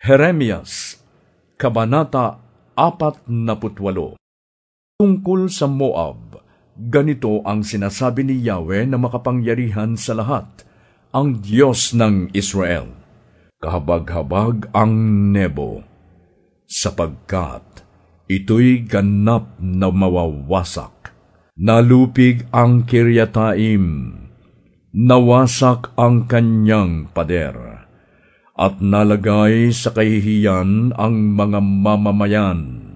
Jeremias, Kabanata 48. Tungkol sa Moab, ganito ang sinasabi ni Yahweh na makapangyarihan sa lahat, ang Diyos ng Israel. Kahabag-habag ang Nebo, sapagkat ito'y ganap na mawawasak. Nalupig ang Kiryataim, nawasak ang kanyang pader, at nalagay sa kahihiyan ang mga mamamayan.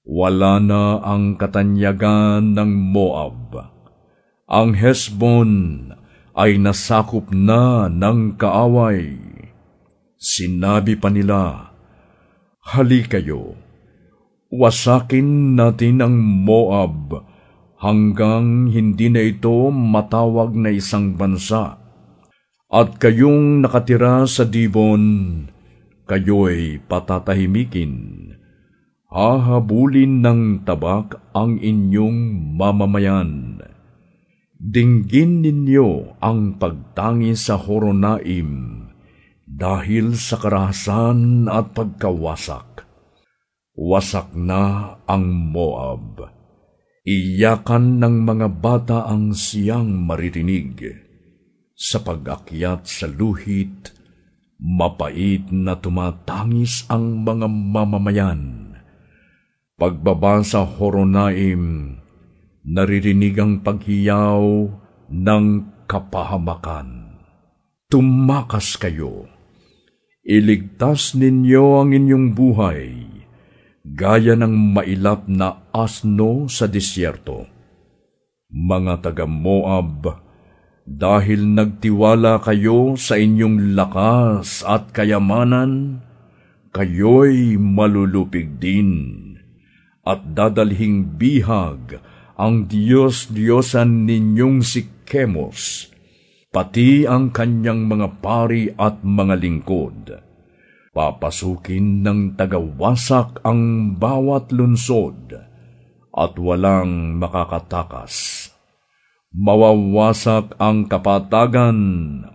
Wala na ang katanyagan ng Moab. Ang Hesbon ay nasakop na ng kaaway. Sinabi pa nila, halikayo, wasakin natin ang Moab hanggang hindi na ito matawag na isang bansa. At kayong nakatira sa Dibon, kayo'y patatahimikin. Hahabulin ng tabak ang inyong mamamayan. Dinggin ninyo ang pagtangi sa Horonaim dahil sa karahasan at pagkawasak. Wasak na ang Moab. Iyakan ng mga bata ang siyang maririnig. Sa pag-akyat sa luhit, mapait na tumatangis ang mga mamamayan. Pagbaba sa Horonaim, naririnig ang paghiyaw ng kapahamakan. Tumakas kayo. Iligtas ninyo ang inyong buhay, gaya ng mailap na asno sa disyerto. Mga taga-Moab, dahil nagtiwala kayo sa inyong lakas at kayamanan, kayo'y malulupig din, at dadalhing bihag ang Diyos-Diyosan ninyong si Chemos, pati ang kanyang mga pari at mga lingkod. Papasukin ng tagawasak ang bawat lunsod, at walang makakatakas. Mawawasak ang kapatagan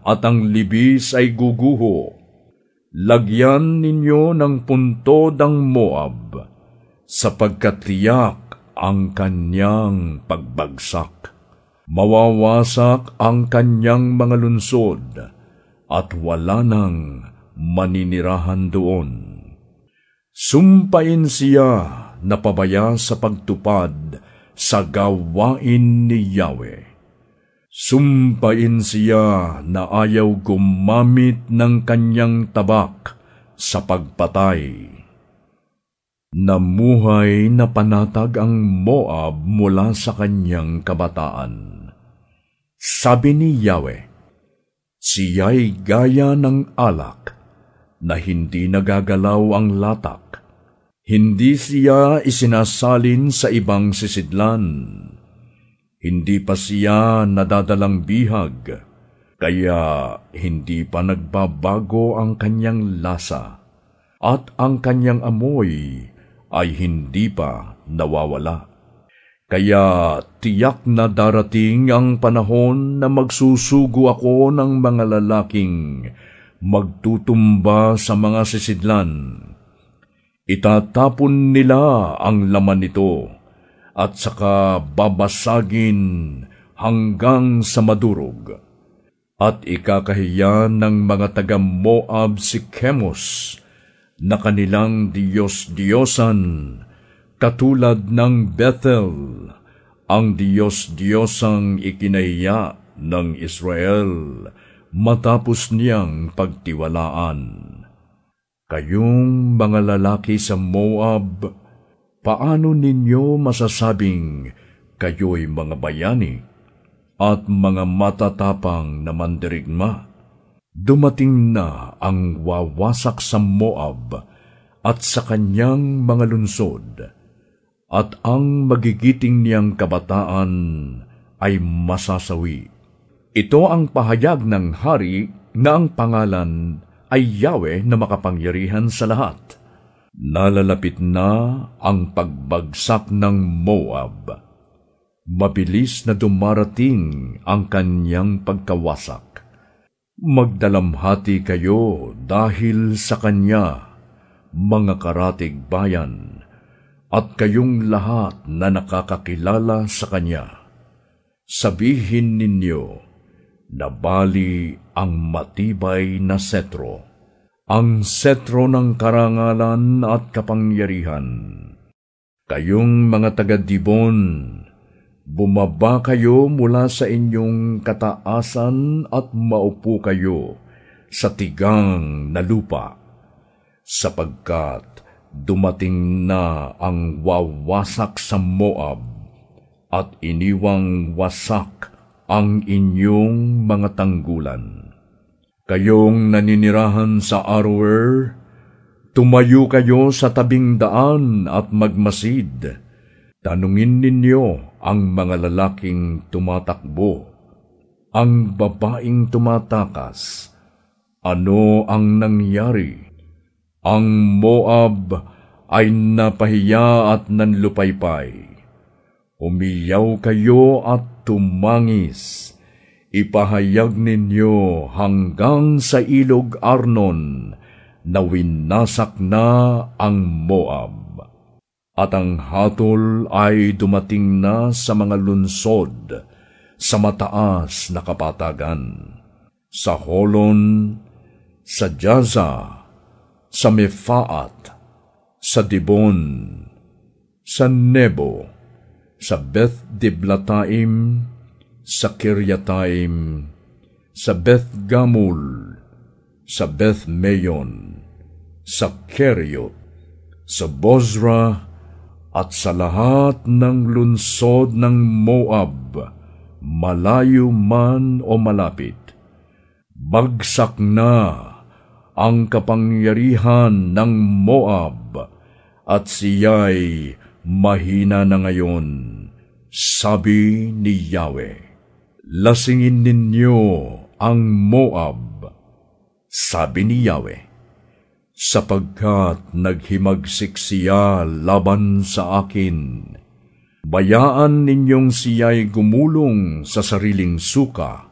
at ang libis ay guguho. Lagyan ninyo ng puntod ang Moab, sapagkat tiyak ang kanyang pagbagsak. Mawawasak ang kanyang mga lunsod, at wala nang maninirahan doon. Sumpain siya na pabaya sa pagtupad sa gawain ni Yahweh. Sumpain siya na ayaw gumamit ng kanyang tabak sa pagpatay. Namuhay na panatag ang Moab mula sa kanyang kabataan. Sabi ni Yahweh, siya'y gaya ng alak na hindi nagagalaw ang latak. Hindi siya isinasalin sa ibang sisidlan. Hindi pa siya nadadalang bihag, kaya hindi pa nagbabago ang kanyang lasa, at ang kanyang amoy ay hindi pa nawawala. Kaya tiyak na darating ang panahon na magsusugo ako ng mga lalaking magtutumba sa mga sisidlan. Itatapon nila ang laman nito, at saka babasagin hanggang sa madurog. At ikakahiya ng mga taga-Moab si Chemos, na kanilang Diyos-Diyosan, katulad ng Bethel, ang Diyos-Diyosang ikinahiya ng Israel, matapos niyang pagtiwalaan. Kayong mga lalaki sa Moab, paano ninyo masasabing kayo'y mga bayani at mga matatapang na mandirigma? Dumating na ang wawasak sa Moab at sa kanyang mga lunsod, at ang magigiting niyang kabataan ay masasawi. Ito ang pahayag ng hari na ang pangalan ay Yahweh na makapangyarihan sa lahat. Nalalapit na ang pagbagsak ng Moab. Mabilis na dumarating ang kanyang pagkawasak. Magdalamhati kayo dahil sa Kanya, mga karatig bayan, at kayong lahat na nakakakilala sa Kanya. Sabihin ninyo, nabali ang matibay na setro, ang setro ng karangalan at kapangyarihan. Kayong mga taga-Dibon, bumaba kayo mula sa inyong kataasan at maupo kayo sa tigang na lupa, sapagkat dumating na ang wawasak sa Moab at iniwang wasak ang inyong mga tanggulan. Kayong naninirahan sa Aroer, tumayo kayo sa tabing daan at magmasid. Tanungin ninyo ang mga lalaking tumatakbo, ang babaeng tumatakas. Ano ang nangyari? Ang Moab ay napahiya at nanlupaypay. Umiyaw kayo at tumangis. Ipahayag ninyo hanggang sa ilog Arnon na winasak na ang Moab. At ang hatol ay dumating na sa mga lunsod, sa mataas na kapatagan, sa Holon, sa Jaza, sa Mefaat, sa Dibon, sa Nebo, sa Beth Diblataim, sa Kiryataim, sa Beth Gamul, sa Beth Meyon, sa Keriot, sa Bozra, at sa lahat ng lunsod ng Moab, malayo man o malapit. Bagsak na ang kapangyarihan ng Moab, at siya'y mahina na ngayon, sabi ni Yahweh. Lasingin ninyo ang Moab, sabi ni Yahweh, sapagkat naghimagsik siya laban sa akin. Bayaan ninyong siya'y gumulong sa sariling suka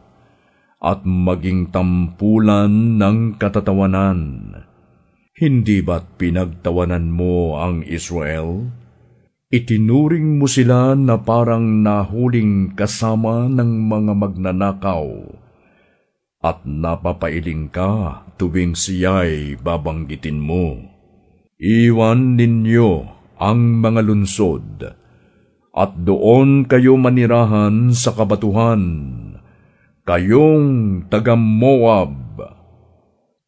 at maging tampulan ng katatawanan. Hindi ba't pinagtawanan mo ang Israel? Itinuring mo sila na parang nahuling kasama ng mga magnanakaw, at napapailing ka tuwing siya'y babanggitin mo. Iwan ninyo ang mga lunsod, at doon kayo manirahan sa kabatuhan, kayong taga-Moab.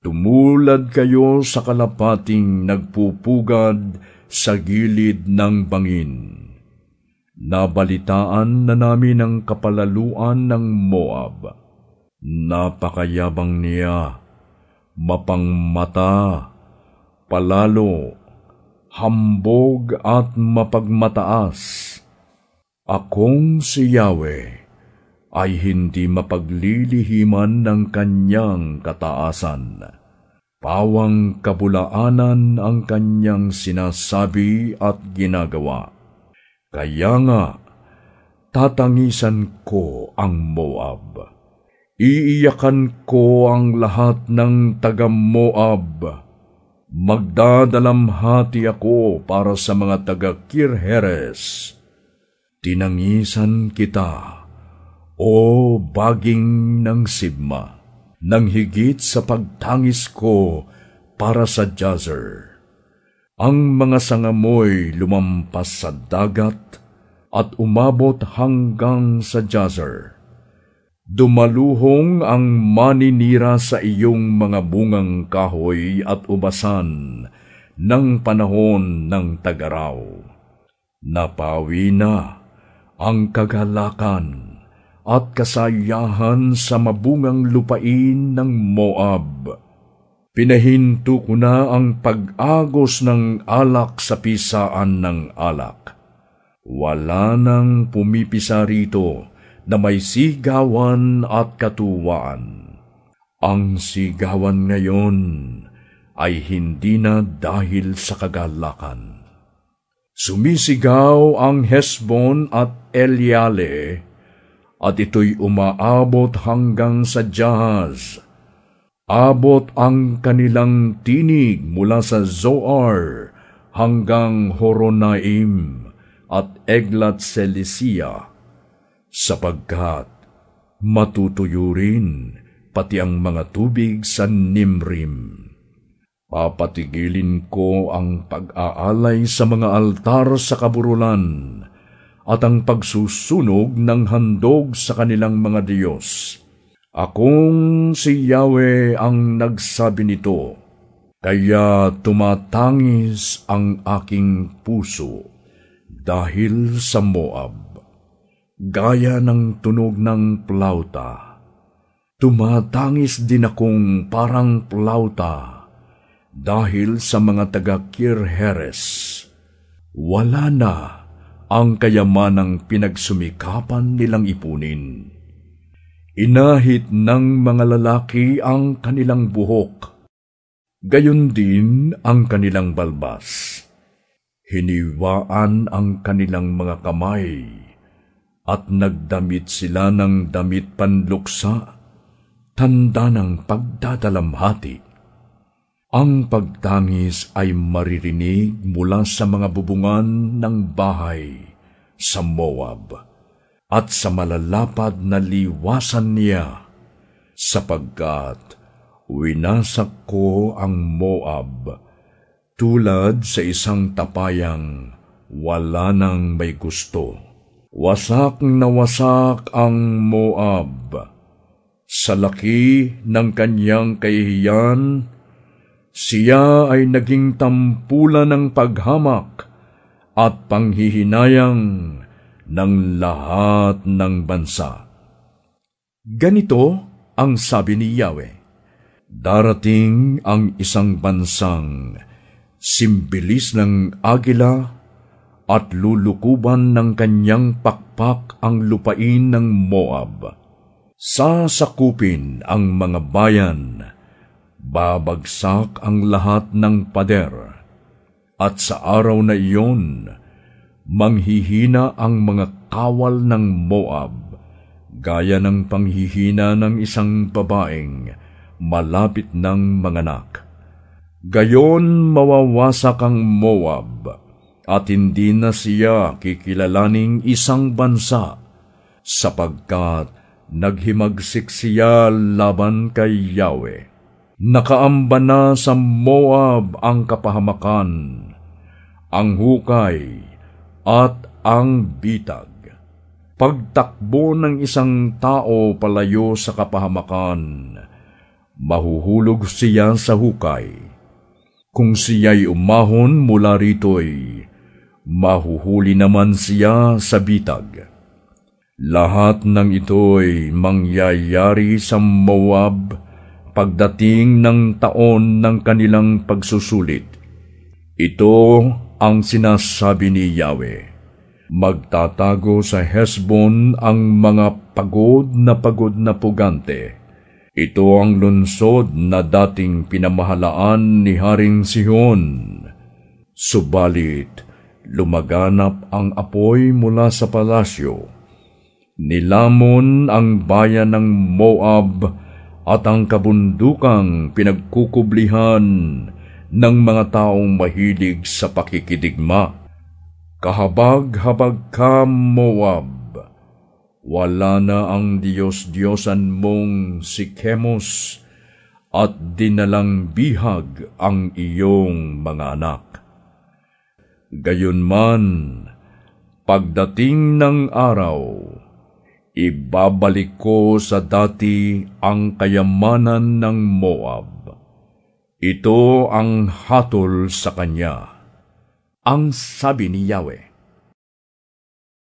Tumulad kayo sa kalapating nagpupugad sa gilid ng bangin. Nabalitaan na namin ang kapalaluan ng Moab. Napakayabang niya, mapangmata, palalo, hambog at mapagmataas. Akong si Yahweh ay hindi mapaglilihiman ng kanyang kataasan. Pawang kabulaanan ang kanyang sinasabi at ginagawa. Kaya nga, tatangisan ko ang Moab. Iiyakan ko ang lahat ng taga-Moab. Magdadalamhati ako para sa mga taga-Kirheres. Tinangisan kita, o baging ng Sibma, nang higit sa pagtangis ko para sa Jazer. Ang mga sangamoy lumampas sa dagat at umabot hanggang sa Jazer. Dumaluhong ang maninira sa iyong mga bungang kahoy at ubasan ng panahon ng tag-araw. Napawi na ang kagalakan at kasayahan sa mabungang lupain ng Moab. Pinahinto ko na ang pag-agos ng alak sa pisaan ng alak. Wala nang pumipisa rito na may sigawan at katuwaan. Ang sigawan ngayon ay hindi na dahil sa kagalakan. Sumisigaw ang Hesbon at Eleale, at ito'y umaabot hanggang sa Jahaz. Abot ang kanilang tinig mula sa Zoar hanggang Horonaim at Eglat Selisia, sapagkat matutuyo rin pati ang mga tubig sa Nimrim. Papatigilin ko ang pag-aalay sa mga altar sa kaburulan at ang pagsusunog ng handog sa kanilang mga Diyos. Akong si Yahweh ang nagsabi nito, kaya tumatangis ang aking puso dahil sa Moab. Gaya ng tunog ng plauta, tumatangis din akong parang plauta dahil sa mga taga-Kirheres. Wala na ang kayamanang pinagsumikapan nilang ipunin. Inahit ng mga lalaki ang kanilang buhok, gayon din ang kanilang balbas. Hiniwaan ang kanilang mga kamay, at nagdamit sila ng damit panluksa, tanda ng pagdadalamhati. Ang pagtangis ay maririnig mula sa mga bubungan ng bahay sa Moab at sa malalapad na liwasan niya, sapagkat winasak ko ang Moab tulad sa isang tapayang wala nang may gusto. Wasak na wasak ang Moab. Sa laki ng kanyang kahihiyan, siya ay naging tampulan ng paghamak at panghihinayang ng lahat ng bansa. Ganito ang sabi ni Yahweh, darating ang isang bansang simbilis ng agila at lulukuban ng kanyang pakpak ang lupain ng Moab. Sasakupin ang mga bayan, babagsak ang lahat ng pader, at sa araw na iyon, manghihina ang mga kawal ng Moab, gaya ng panghihina ng isang babaeng malapit ng manganak. Gayon mawawasak ang Moab, at hindi na siya kikilalaning isang bansa, sapagkat naghimagsik siya laban kay Yahweh. Nakaamba na sa Moab ang kapahamakan, ang hukay, at ang bitag. Pagtakbo ng isang tao palayo sa kapahamakan, mahuhulog siya sa hukay. Kung siya'y umahon mula rito'y, mahuhuli naman siya sa bitag. Lahat ng ito'y mangyayari sa Moab pagdating ng taon ng kanilang pagsusulit. Ito ang sinasabi ni Yahweh. Magtatago sa Hesbon ang mga pagod na pugante. Ito ang lungsod na dating pinamahalaan ni Haring Sihon. Subalit, lumaganap ang apoy mula sa palasyo. Nilamon ang bayan ng Moab at ang kabundukang pinagkukublihan ng mga taong mahilig sa pakikidigma. Kahabag-habag ka, Moab. Wala na ang Diyos-Diyosan mong si Chemos, at dinalang bihag ang iyong mga anak. Gayunman, pagdating ng araw, ibabalik ko sa dati ang kayamanan ng Moab. Ito ang hatol sa kanya. Ang sabi ni Yahweh,